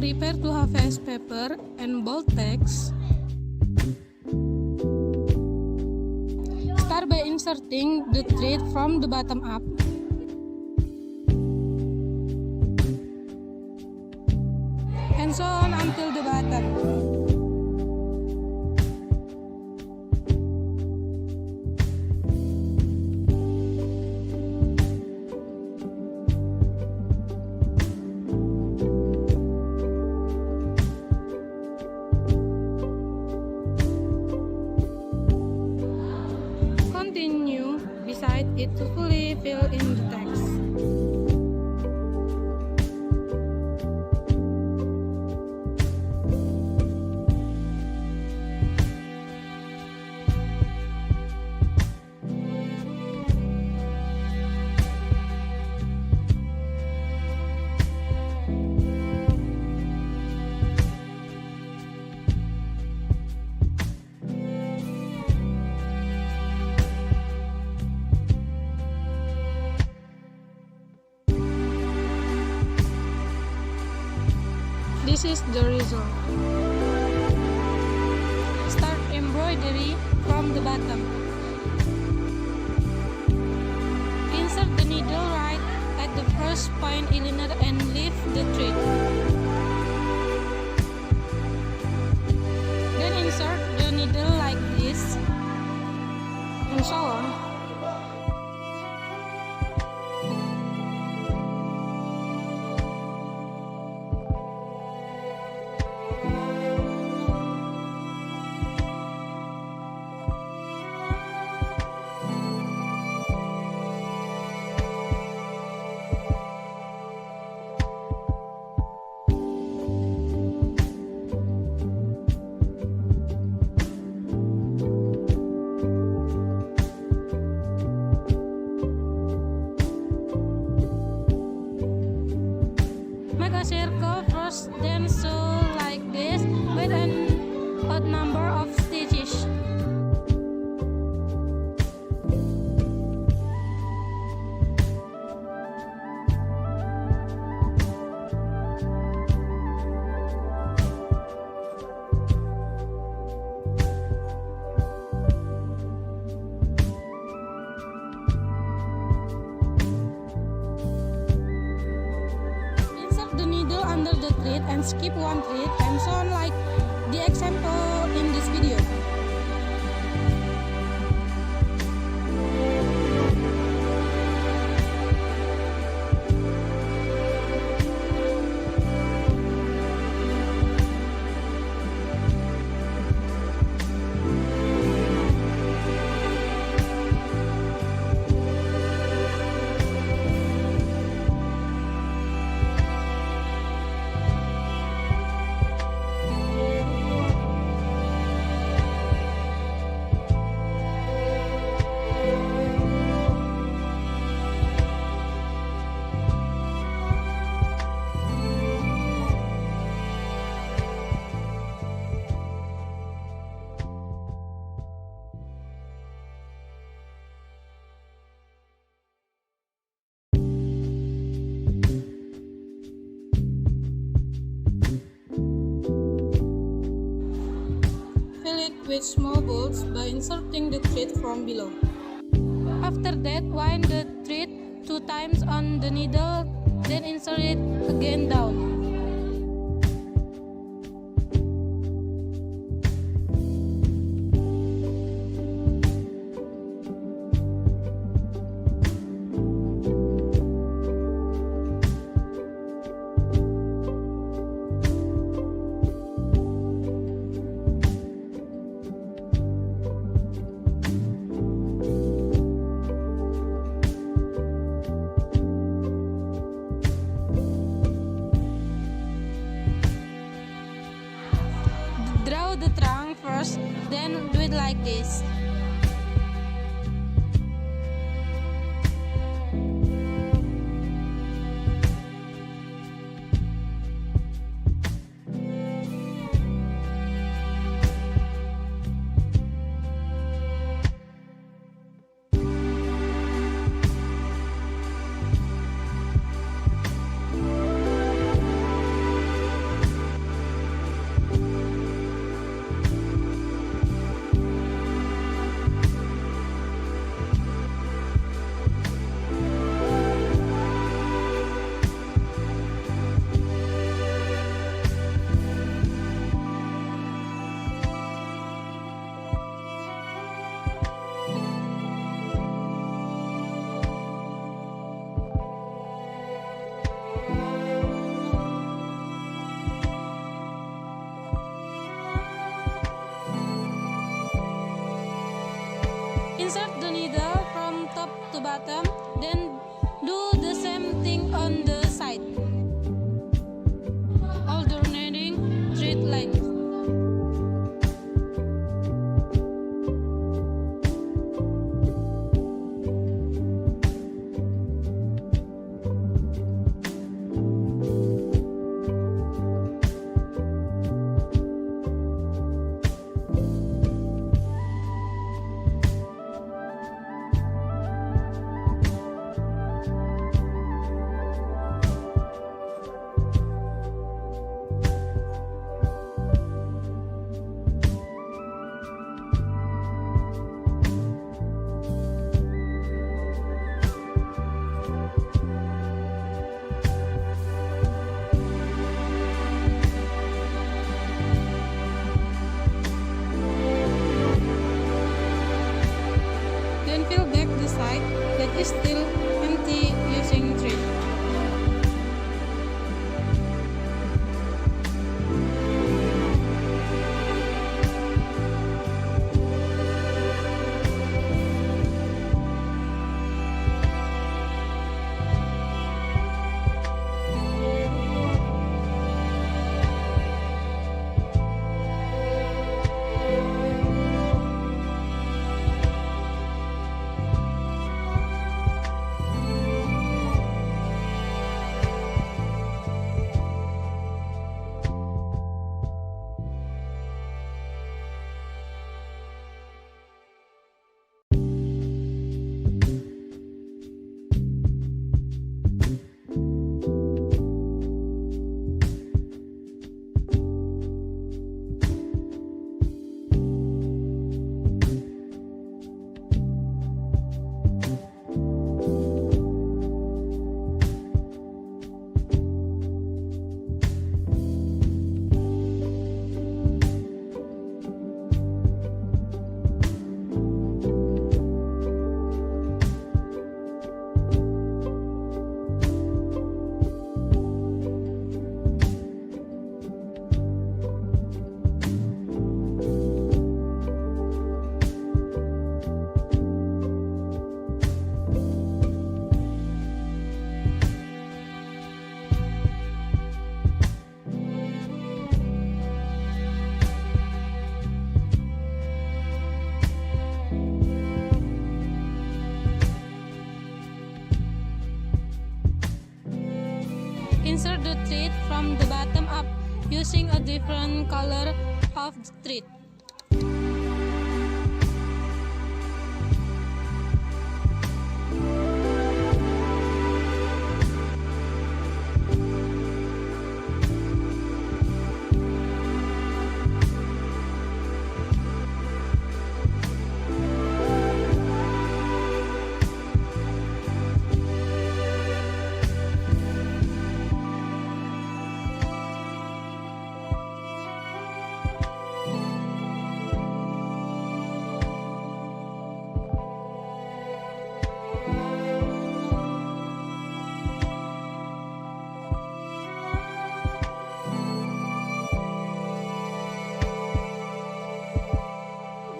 Prepare to harvest paper and bold text. Start by inserting the thread from the bottom up. And so on until the bottom. Continue beside it to fully fill in the text. This is the result. Start embroidery from the bottom. Insert the needle right at the first point inner and lift the thread. Then insert the needle like this, and so on. Make a circle first, then sew like this with an odd number of stitches. Under the thread and skip one thread and so on like the example in this video. With small bolts by inserting the thread from below. After that, wind the thread 2 times on the needle, then insert it again down. Draw the trunk first, then do it like this. Insert the needle from top to bottom, then do the same thing on the side. Alternating thread length. Then fill back the side that is still empty using thread. Insert the thread from the bottom up using a different color of thread.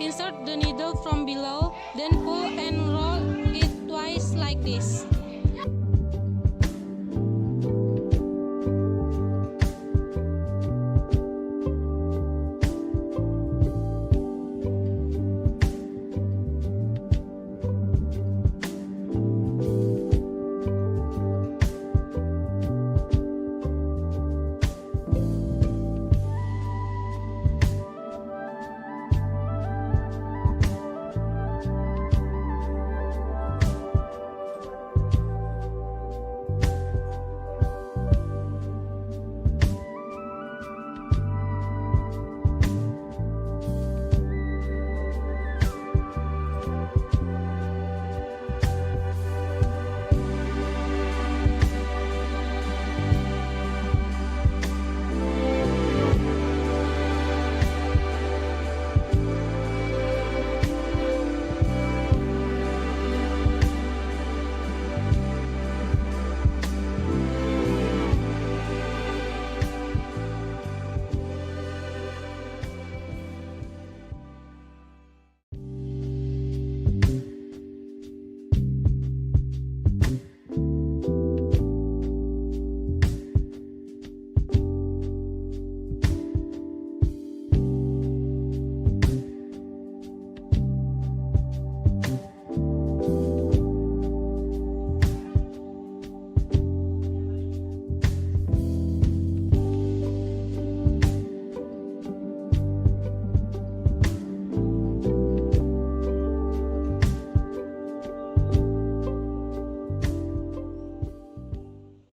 Insert the needle from below, then pull and roll it twice like this.